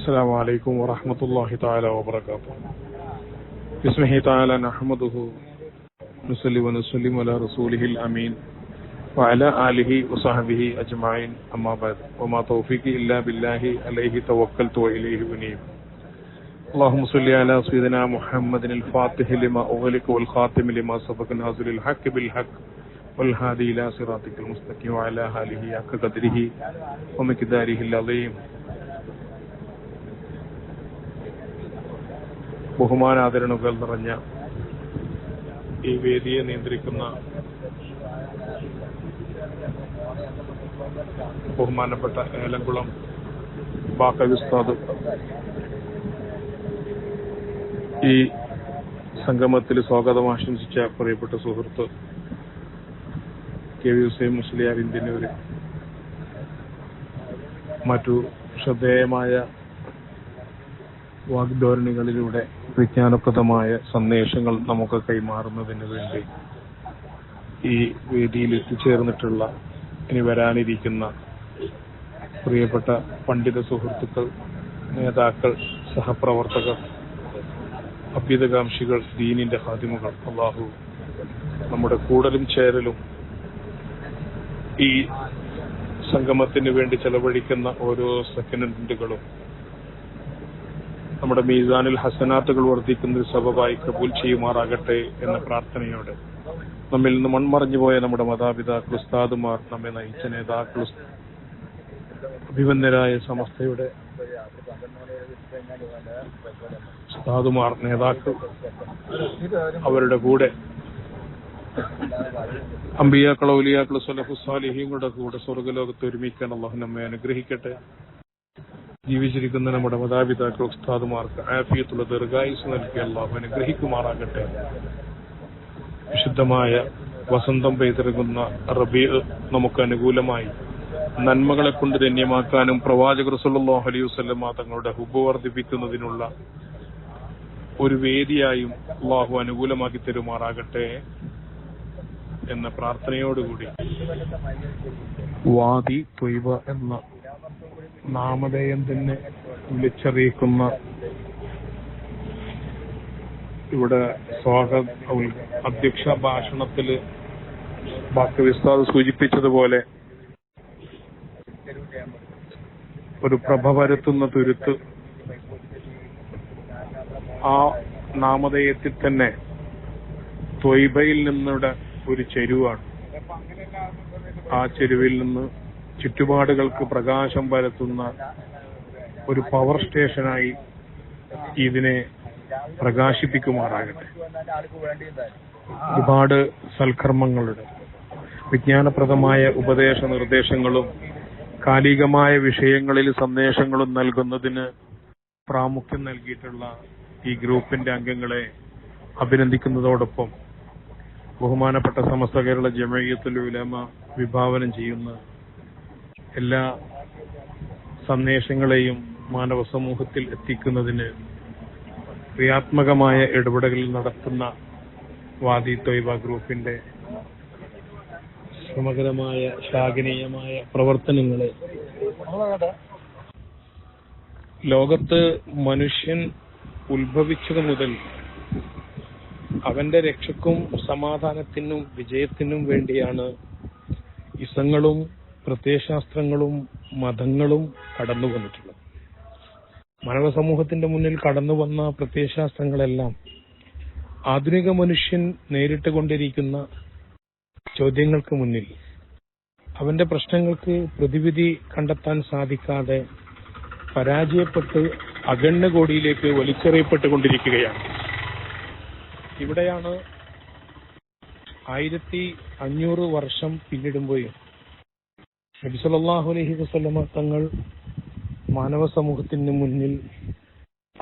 السلام عليكم ورحمة الله تعالى وبركاته. بسمه تعالى نحمده نصلي ونسلم على رسوله الأمين وعلى آله وصحبه أجمعين أما بعد وما توفيقي إلا بالله عليه توكلت وإليه أنيب. اللهم صل على سيدنا محمد الفاتح لما أغلق والخاتم لما سبق ناصر الحق بالحق والهادي إلى صراطك المستقيم وعلى آله حق قدره ومقداره العظيم. ബഹുമാനാദരണങ്ങൾ നിറഞ്ഞ ഈ വേദിയെ നിയന്ത്രിക്കുന്ന ബഹുമാനപ്പെട്ട ഏലംകുളം ബാക്കവി ഉസ്താദ്, ഈ സംഗമത്തിൽ സ്വാഗതം ആശംസിച്ച പ്രിയപ്പെട്ട സുഹൃത്ത് കെ വി ഹുസൈൻ മുസ്ലിയാർ ഇന്ത്യനൂര്, മറ്റു ശ്രദ്ധേയമായ വാഗ്ധോരണികളിലൂടെ വിജ്ഞാനപ്രദമായ സന്ദേശങ്ങൾ നമുക്ക് കൈമാറുന്നതിന് വേണ്ടി ഈ വേദിയിൽ എത്തിച്ചേർന്നിട്ടുള്ള ഇനി വരാനിരിക്കുന്ന പ്രിയപ്പെട്ട പണ്ഡിത സുഹൃത്തുക്കൾ, നേതാക്കൾ, സഹപ്രവർത്തകർ, അഭ്യുതകാംക്ഷികൾ, ദീനിന്റെ ഖാദിമുകൾ, അല്ലാഹു നമ്മുടെ കൂടലും ചേരലും ഈ സംഗമത്തിന് വേണ്ടി ചെലവഴിക്കുന്ന ഓരോ സെക്കൻഡുകളും നമ്മുടെ മീസാനിൽ ഹസനാത്തുകൾ വർദ്ധിക്കുന്ന സബബായി കബൂൽ ചെയ്യുമാറാകട്ടെ എന്ന പ്രാർത്ഥനയോടെ നമ്മിൽ നിന്ന് മൺമറഞ്ഞു പോയ നമ്മുടെ മാതാപിതാക്കൾ, ഉസ്താദുമാർ, നമ്മെ നയിച്ച നേതാക്കൾ, അഭിവന്ദരായ സമസ്തയുടെ ഉസ്താദുമാർ, നേതാക്കൾ, അവരുടെ കൂടെ അമ്പിയാക്കൾ, ഔലിയാക്കൾ, സ്വലഫു സാലിഹീങ്ങളുടെ കൂടെ സ്വർഗ്ഗലോകത്ത് ഒരുമിക്കാൻ അല്ലാഹു നമ്മെ അനുഗ്രഹിക്കട്ടെ. ജീവിച്ചിരിക്കുന്ന നമ്മുടെ മാതാപിതാക്കൾ, ഉസ്താദുമാർക്ക് ആഫിയത്തുള്ള ദീർഘായുസ് നൽകി അല്ലാഹു അനുഗ്രഹിക്കുമാറാകട്ടെ. വിശുദ്ധമായ വസന്തം പെയ്തിറങ്ങുന്ന റബീഅ് നമുക്ക് അനുകൂലമായി നന്മകളെ കൊണ്ട് ധന്യമാക്കാനും പ്രവാചകർ സല്ലല്ലാഹു അലൈഹി വസല്ലം തങ്ങളുടെ ഹുബ്ബ് വർദ്ധിപ്പിക്കുന്നതിനുള്ള ഒരു വേദിയായും അല്ലാഹു അനുകൂലമാക്കി തരുമാറാകട്ടെ എന്ന പ്രാർത്ഥനയോടുകൂടി വാദി ത്വയ്ബ എന്ന നാമധേയം തന്നെ വിളിച്ചറിയിക്കുന്ന ഇവിടെ അധ്യക്ഷ ഭാഷണത്തില് ബാക്കി ഉസ്താദ് സൂചിപ്പിച്ചതുപോലെ ഒരു പ്രഭ പരത്തുന്ന തുരുത്ത് ആ നാമധേയത്തിൽ തന്നെ ത്വയ്ബയിൽ നിന്നിവിടെ ഒരു ചെരുവാണ്. ആ ചെരുവിൽ നിന്ന് ചുറ്റുപാടുകൾക്ക് പ്രകാശം പരത്തുന്ന ഒരു പവർ സ്റ്റേഷനായി ഇതിനെ പ്രകാശിപ്പിക്കുമാറാകട്ടെ. ഒരുപാട് സൽക്കർമ്മങ്ങളുടെ വിജ്ഞാനപ്രദമായ ഉപദേശ നിർദ്ദേശങ്ങളും കാലികമായ വിഷയങ്ങളിൽ സന്ദേശങ്ങളും നൽകുന്നതിന് പ്രാമുഖ്യം നൽകിയിട്ടുള്ള ഈ ഗ്രൂപ്പിന്റെ അംഗങ്ങളെ അഭിനന്ദിക്കുന്നതോടൊപ്പം ബഹുമാനപ്പെട്ട സമസ്ത കേരള ജമഇയ്യത്തുൽ ഉലമ വിഭാവനം ചെയ്യുന്ന എല്ലാ സന്ദേശങ്ങളെയും മാനവ സമൂഹത്തിൽ എത്തിക്കുന്നതിന് ക്രിയാത്മകമായ ഇടപെടലുകൾ നടത്തുന്ന വാദി ത്വയ്ബ ഗ്രൂപ്പിന്റെ സമഗ്രമായ ശ്ലാഘനീയമായ പ്രവർത്തനങ്ങളെ ലോകത്ത് മനുഷ്യൻ ഉത്ഭവിച്ചത് മുതൽ അവന്റെ രക്ഷയ്ക്കും സമാധാനത്തിനും വിജയത്തിനും വേണ്ടിയാണ് ഇസങ്ങളും പ്രത്യയശാസ്ത്രങ്ങളും മതങ്ങളും കടന്നു വന്നിട്ടുള്ളത്. മാനവ സമൂഹത്തിന്റെ മുന്നിൽ കടന്നു വന്ന പ്രത്യയശാസ്ത്രങ്ങളെല്ലാം ആധുനിക മനുഷ്യൻ നേരിട്ട് കൊണ്ടിരിക്കുന്ന ചോദ്യങ്ങൾക്ക് മുന്നിൽ അവന്റെ പ്രശ്നങ്ങൾക്ക് പ്രതിവിധി കണ്ടെത്താൻ സാധിക്കാതെ പരാജയപ്പെട്ട് അഗണ്യകോടിയിലേക്ക് വലിച്ചെറിയപ്പെട്ടുകൊണ്ടിരിക്കുകയാണ്. ഇവിടെയാണ് 1500 വർഷം പിന്നിടുമ്പോഴും നബി സല്ലല്ലാഹു അലൈഹി വസല്ലമ തങ്ങൾ മാനവ സമൂഹത്തിന് മുന്നിൽ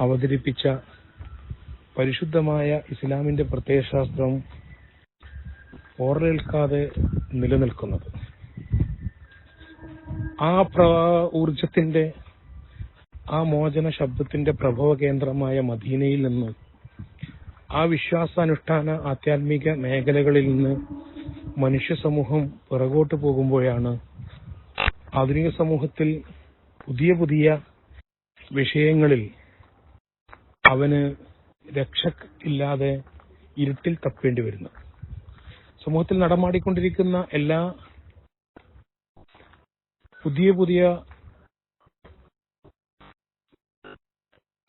അവതരിപ്പിച്ച പരിശുദ്ധമായ ഇസ്ലാമിന്റെ പ്രത്യയശാസ്ത്രം ഓർലേൽക്കാതെ നിലനിൽക്കുന്നത്. ആ ഊർജത്തിന്റെ, ആ മോചന ശബ്ദത്തിന്റെ പ്രഭവ കേന്ദ്രമായ മദീനയിൽ നിന്ന്, ആ വിശ്വാസാനുഷ്ഠാന ആധ്യാത്മിക മേഖലകളിൽ നിന്ന് മനുഷ്യ സമൂഹം പിറകോട്ട് പോകുമ്പോഴാണ് ആധുനിക സമൂഹത്തിൽ പുതിയ പുതിയ വിഷയങ്ങളിൽ അവന് രക്ഷ ഇല്ലാതെ ഇരുട്ടിൽ തപ്പേണ്ടി വരുന്നു. സമൂഹത്തിൽ നടമാടിക്കൊണ്ടിരിക്കുന്ന എല്ലാ പുതിയ പുതിയ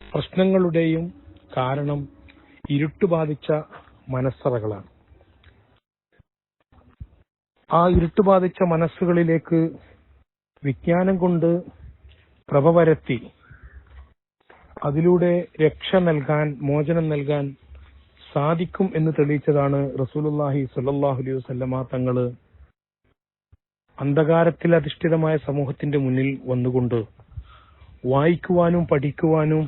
പ്രശ്നങ്ങളുടെയും കാരണം ഇരുട്ട് ബാധിച്ച മനസ്സറകളാണ്. ആ ഇരുട്ട് ബാധിച്ച മനസ്സുകളിലേക്ക് വിജ്ഞാനം കൊണ്ട് പ്രഭ പരത്തി അതിലൂടെ രക്ഷ നൽകാൻ, മോചനം നൽകാൻ സാധിക്കും എന്ന് തെളിയിച്ചതാണ് റസൂലുള്ളാഹി സ്വല്ലല്ലാഹു അലൈഹി വസല്ലമ തങ്ങള് അന്ധകാരത്തിൽ അധിഷ്ഠിതമായ സമൂഹത്തിന്റെ മുന്നിൽ വന്നുകൊണ്ട് വായിക്കുവാനും പഠിക്കുവാനും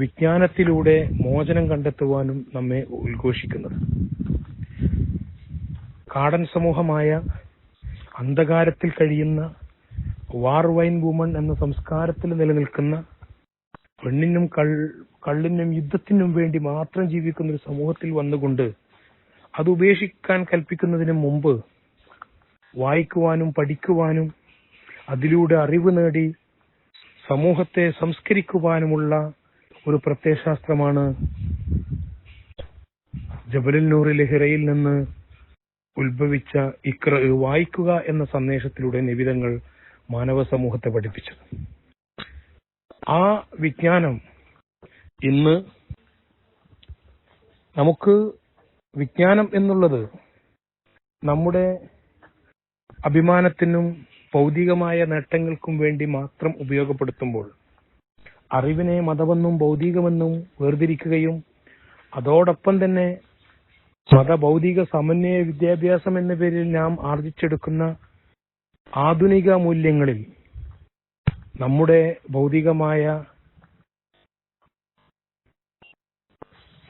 വിജ്ഞാനത്തിലൂടെ മോചനം കണ്ടെത്തുവാനും നമ്മെ ഉദ്ഘോഷിക്കുന്നത്. കാടൻ സമൂഹമായ അന്ധകാരത്തിൽ കഴിയുന്ന വാർ വൈൻ വുമൺ എന്ന സംസ്കാരത്തിൽ നിലനിൽക്കുന്ന പെണ്ണിനും കള്ളിനും യുദ്ധത്തിനും വേണ്ടി മാത്രം ജീവിക്കുന്ന ഒരു സമൂഹത്തിൽ വന്നുകൊണ്ട് അത് ഉപേക്ഷിക്കാൻ കൽപ്പിക്കുന്നതിന് മുമ്പ് വായിക്കുവാനും പഠിക്കുവാനും അതിലൂടെ അറിവ് നേടി സമൂഹത്തെ സംസ്കരിക്കുവാനുമുള്ള ഒരു പ്രത്യയശാസ്ത്രമാണ് ജബലുൻ നൂറിലെ ഹിറയിൽ നിന്ന് ഉത്ഭവിച്ച ഇഖ്റ, വായിക്കുക എന്ന സന്ദേശത്തിലൂടെ നിബിതങ്ങൾ മാനവ സമൂഹത്തെ പഠിപ്പിച്ചത്. ആ വിജ്ഞാനം ഇന്ന് നമുക്ക് വിജ്ഞാനം എന്നുള്ളത് നമ്മുടെ അഭിമാനത്തിനും ഭൗതികമായ നേട്ടങ്ങൾക്കും വേണ്ടി മാത്രം ഉപയോഗപ്പെടുത്തുമ്പോൾ അറിവിനെ മതമെന്നും ഭൗതികമെന്നും വേർതിരിക്കുകയും അതോടൊപ്പം തന്നെ മതഭൗതിക സമന്വയ വിദ്യാഭ്യാസം എന്ന പേരിൽ നാം ആർജിച്ചെടുക്കുന്ന ആധുനിക മൂല്യങ്ങളിൽ നമ്മുടെ ഭൗതികമായ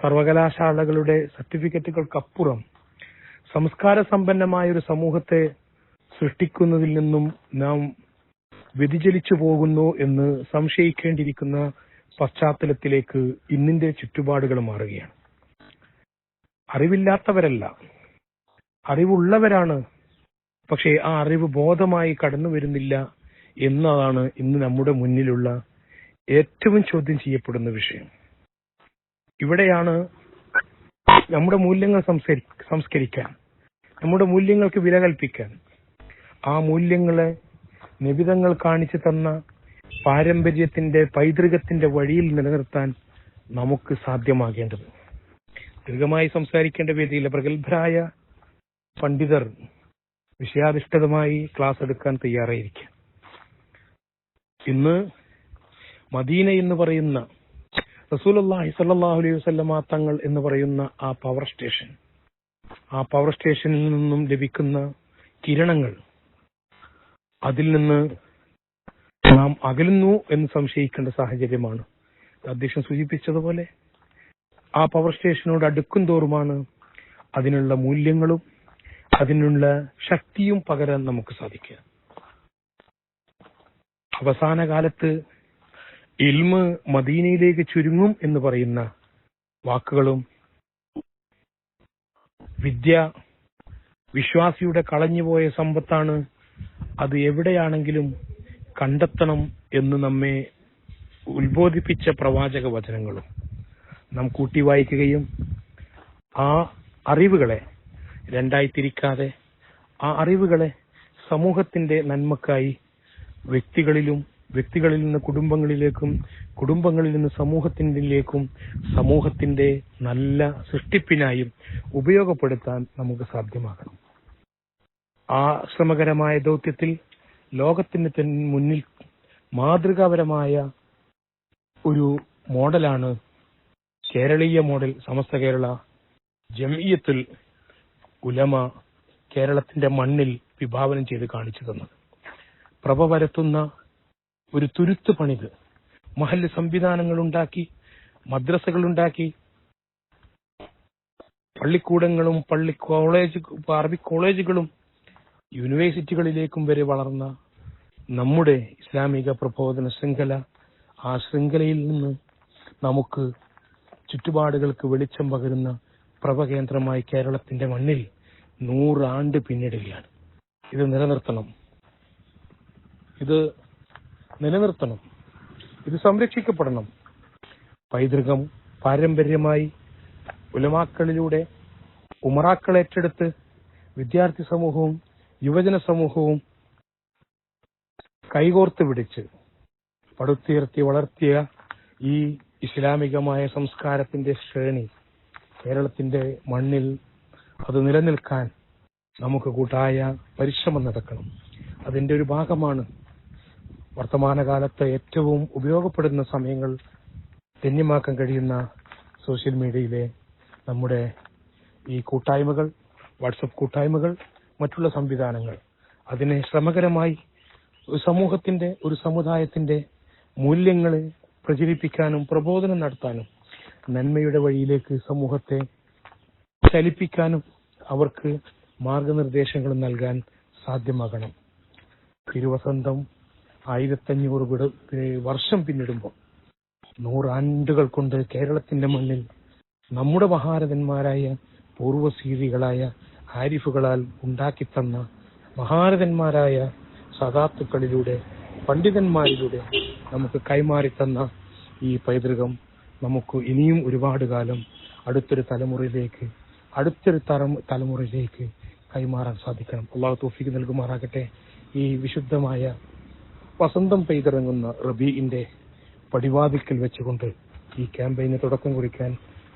സർവകലാശാലകളുടെ സർട്ടിഫിക്കറ്റുകൾക്കപ്പുറം സംസ്കാര സമ്പന്നമായ ഒരു സമൂഹത്തെ സൃഷ്ടിക്കുന്നതിൽ നിന്നും നാം വ്യതിചലിച്ചു പോകുന്നു എന്ന് സംശയിക്കേണ്ടിയിരിക്കുന്ന പശ്ചാത്തലത്തിലേക്ക് ഇന്നിന്റെ ചുറ്റുപാടുകൾ മാറുകയാണ്. അറിവില്ലാത്തവരല്ല, അറിവുള്ളവരാണ്. പക്ഷേ ആ അറിവ് ബോധമായി കടന്നു വരുന്നില്ല എന്നതാണ് ഇന്ന് നമ്മുടെ മുന്നിലുള്ള ഏറ്റവും ചോദ്യം ചെയ്യപ്പെടുന്ന വിഷയം. ഇവിടെയാണ് നമ്മുടെ മൂല്യങ്ങൾ സംസ്കരിക്കാൻ, നമ്മുടെ മൂല്യങ്ങൾക്ക് വില കൽപ്പിക്കാൻ, ആ മൂല്യങ്ങളെ നിബിതങ്ങൾ കാണിച്ചു തന്ന പാരമ്പര്യത്തിന്റെ പൈതൃകത്തിന്റെ വഴിയിൽ നിലനിർത്താൻ നമുക്ക് സാധ്യമാകേണ്ടത്. ദീർഘമായി സംസാരിക്കേണ്ട വേദിയിലെ പ്രഗത്ഭരായ പണ്ഡിതർ വിഷയാധിഷ്ഠിതമായി ക്ലാസ് എടുക്കാൻ തയ്യാറായിരിക്കും. ഇന്ന് മദീന എന്ന് പറയുന്ന റസൂലുള്ളാഹി സ്വല്ലല്ലാഹു അലൈഹി വസല്ലമ തങ്ങൾ എന്ന് പറയുന്ന ആ പവർ സ്റ്റേഷനിൽ നിന്നും ലഭിക്കുന്ന കിരണങ്ങൾ, അതിൽ നിന്ന് നാം അകലുന്നു എന്ന് സംശയിക്കേണ്ട സാഹചര്യമാണ്. അധ്യക്ഷൻ സൂചിപ്പിച്ചതുപോലെ ആ പവർ സ്റ്റേഷനോട് അടുക്കും തോറുമാണ് അതിനുള്ള മൂല്യങ്ങളും അതിനുള്ള ശക്തിയും പകരാൻ നമുക്ക് സാധിക്കുക. അവസാന കാലത്ത് ഇൽമ് മദീനയിലേക്ക് ചുരുങ്ങും എന്ന് പറയുന്ന വാക്കുകളും വിദ്യ വിശ്വാസിയുടെ കളഞ്ഞുപോയ സമ്പത്താണ്, അത് എവിടെയാണെങ്കിലും കണ്ടെത്തണം എന്ന് നമ്മെ ഉത്ബോധിപ്പിച്ച പ്രവാചക വചനങ്ങളും നാം കൂട്ടി വായിക്കുകയും ആ അറിവുകളെ രണ്ടായി തിരിക്കാതെ ആ അറിവുകളെ സമൂഹത്തിന്റെ നന്മക്കായി വ്യക്തികളിൽ നിന്ന് കുടുംബങ്ങളിലേക്കും കുടുംബങ്ങളിൽ നിന്ന് സമൂഹത്തിലേക്കും സമൂഹത്തിന്റെ നല്ല സൃഷ്ടിപ്പിനായും ഉപയോഗപ്പെടുത്താൻ നമുക്ക് സാധ്യമാകണം. ആ ശ്രമകരമായ ദൗത്യത്തിൽ ലോകത്തിന് മുന്നിൽ മാതൃകാപരമായ ഒരു മോഡലാണ് കേരളീയ മോഡൽ. സമസ്ത കേരള ജംഇയ്യത്തുൽ ഉലമ കേരളത്തിന്റെ മണ്ണിൽ വിഭാവനം ചെയ്ത് കാണിച്ചു തന്നത്. പ്രഭ പരത്തുന്ന ഒരു തുരുത്ത് പണിത് മഹല്ല് സംവിധാനങ്ങൾ ഉണ്ടാക്കി, മദ്രസകൾ ഉണ്ടാക്കി, പള്ളിക്കൂടങ്ങളും അറബിക് കോളേജുകളും യൂണിവേഴ്സിറ്റികളിലേക്കും വരെ വളർന്ന നമ്മുടെ ഇസ്ലാമിക പ്രബോധന ശൃംഖല, ആ ശൃംഖലയിൽ നിന്ന് നമുക്ക് ചുറ്റുപാടുകൾക്ക് വെളിച്ചം പകരുന്ന പ്രഭകേന്ദ്രമായി കേരളത്തിന്റെ മണ്ണിൽ 100 ആണ്ട് പിന്നിടുകയാണ്. ഇത് നിലനിർത്തണം. ഇത് സംരക്ഷിക്കപ്പെടണം. പൈതൃകം പാരമ്പര്യമായി ഉലമാക്കളിലൂടെ ഉമറാക്കൾ ഏറ്റെടുത്ത് വിദ്യാർത്ഥി സമൂഹവും യുവജന സമൂഹവും കൈകോർത്ത് പിടിച്ച് പടുത്തുയർത്തി വളർത്തിയ ഈ ഇസ്ലാമികമായ സംസ്കാരത്തിന്റെ ശ്രേണി കേരളത്തിന്റെ മണ്ണിൽ അത് നിലനിൽക്കാൻ നമുക്ക് കൂട്ടായ പരിശ്രമം നടക്കണം. അതിന്റെ ഒരു ഭാഗമാണ് വർത്തമാനകാലത്ത് ഏറ്റവും ഉപയോഗപ്പെടുന്ന സമയങ്ങൾ ധന്യമാക്കാൻ കഴിയുന്ന സോഷ്യൽ മീഡിയയിലെ നമ്മുടെ ഈ കൂട്ടായ്മകൾ, വാട്സപ്പ് കൂട്ടായ്മകൾ, മറ്റുള്ള സംവിധാനങ്ങൾ. അതിനെ ശ്രമകരമായി ഒരു സമൂഹത്തിന്റെ, ഒരു സമുദായത്തിന്റെ മൂല്യങ്ങളെ പ്രചരിപ്പിക്കാനും പ്രബോധനം നടത്താനും നന്മയുടെ വഴിയിലേക്ക് സമൂഹത്തെ ചലിപ്പിക്കാനും അവർക്ക് മാർഗനിർദ്ദേശങ്ങൾ നൽകാൻ സാധ്യമാകണം. തിരുവസന്തം 1500 വർഷം പിന്നിടുമ്പോൾ 100 ആണ്ടുകൾ കൊണ്ട് കേരളത്തിന്റെ മണ്ണിൽ നമ്മുടെ മഹാരഥന്മാരായ പൂർവ്വസീരികളായ ആരിഫുകളാൽ ഉണ്ടാക്കിത്തന്ന മഹാരഥന്മാരായ സദാത്തുക്കളിലൂടെ, പണ്ഡിതന്മാരിലൂടെ നമുക്ക് കൈമാറിത്തന്ന ഈ പൈതൃകം നമുക്ക് ഇനിയും ഒരുപാട് കാലം അടുത്തൊരു തലമുറയിലേക്ക് കൈമാറാൻ സാധിക്കണം. അള്ളാഹു തൗഫീഖ് നൽകുമാറാകട്ടെ. ഈ വിശുദ്ധമായ വസന്തം പെയ്തിറങ്ങുന്ന റബീഇന്റെ പടിവാതിൽക്കൽ വെച്ചുകൊണ്ട് ഈ ക്യാമ്പയിന് തുടക്കം കുറിക്കാൻ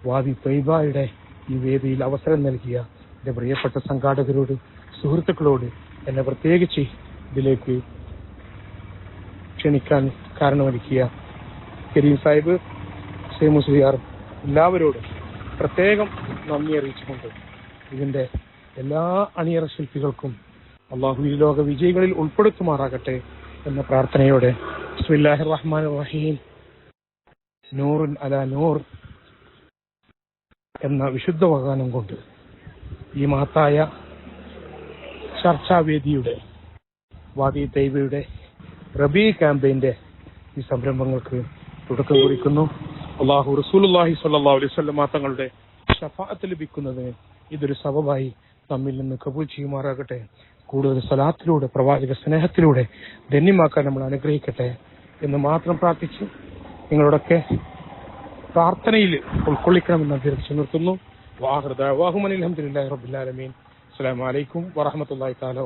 വാദി ത്വയ്ബയുടെ ഈ വേദിയിൽ അവസരം നൽകിയ എന്റെ പ്രിയപ്പെട്ട സംഘാടകരോട്, സുഹൃത്തുക്കളോട്, എന്നെ പ്രത്യേകിച്ച് ഇതിലേക്ക് ക്ഷണിക്കാൻ കാരണമൊരുക്കിയ കരീം സാഹിബ്, ഹുസൈൻ മുസ്ലിയാർ, എല്ലാവരോടും പ്രത്യേകം നന്ദി അറിയിച്ചുകൊണ്ട് ഇതിന്റെ എല്ലാ അണിയറ ശില്പികൾക്കും അള്ളാഹു ഈ ലോക വിജയികളിൽ ഉൾപ്പെടുത്തുമാറാകട്ടെ എന്ന പ്രാർത്ഥനയോടെ ബിസ്മില്ലാഹിർ റഹ്മാനിർ റഹീം, നൂറുൻ അലാ നൂർ എന്ന വിശുദ്ധ വചനം കൊണ്ട് ഈ മഹത്തായ ചർച്ചാവേദിയുടെ, വാദി തൈബയുടെ റബീ ക്യാമ്പയിന്റെ ഈ സംരംഭങ്ങൾക്ക് തുടക്കം കുറിക്കുന്നു. അല്ലാഹു റസൂലുള്ളാഹി സ്വല്ലല്ലാഹു അലൈഹി വസല്ലം തങ്ങളുടെ ശഫാഅത്ത് ലഭിക്കുന്നതിന് ഇതൊരു സബബായി നമ്മിൽ നിന്ന് കബൂൽ ചെയ്യുമാറാകട്ടെ. കൂടുതൽ സലാത്തിലൂടെ, പ്രവാചക സ്നേഹത്തിലൂടെ ധന്യമാക്കാൻ നമ്മൾ അനുഗ്രഹിക്കട്ടെ എന്ന് മാത്രം പ്രാർത്ഥിച്ച് നിങ്ങളോടൊക്കെ പ്രാർത്ഥനയിൽ ഉൾക്കൊള്ളിക്കണമെന്ന് അഭ്യർത്ഥിച്ചു നിർത്തുന്നു. വാഹിർ ദഅ്വാഹും അൽഹംദുലില്ലാഹി റബ്ബിൽ ആലമീൻ. അസ്സലാമു അലൈക്കും വറഹ്മത്തുള്ളാഹി തആല.